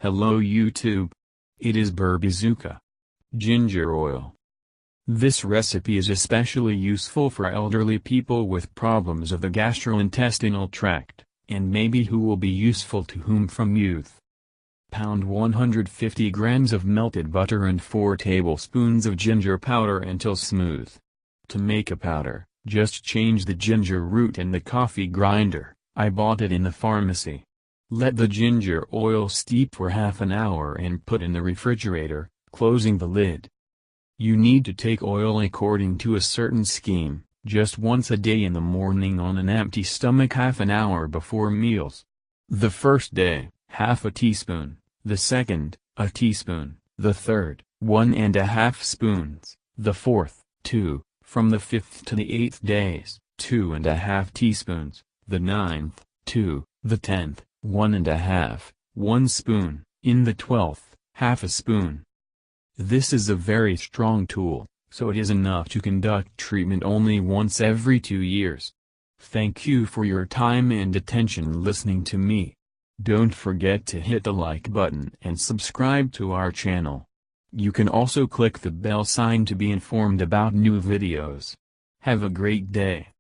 Hello YouTube. It is Burbizuka. Ginger oil. This recipe is especially useful for elderly people with problems of the gastrointestinal tract, and maybe who will be useful to whom from youth. Pound 150 grams of melted butter and 4 tablespoons of ginger powder until smooth. To make a powder, just change the ginger root in the coffee grinder. I bought it in the pharmacy. Let the ginger oil steep for half an hour and put in the refrigerator, closing the lid. You need to take oil according to a certain scheme, just once a day in the morning on an empty stomach half an hour before meals. The first day, half a teaspoon, the second, a teaspoon, the third, 1½ spoons, the fourth, 2, from the 5th to the 8th days, 2½ teaspoons, the 9th, 2, the 10th, 1½ 1 spoon, in the 12th, half a spoon. This is a very strong tool, so it is enough to conduct treatment only once every 2 years. Thank you for your time and attention listening to me. Don't forget to hit the like button and subscribe to our channel. You can also click the bell sign to be informed about new videos. Have a great day.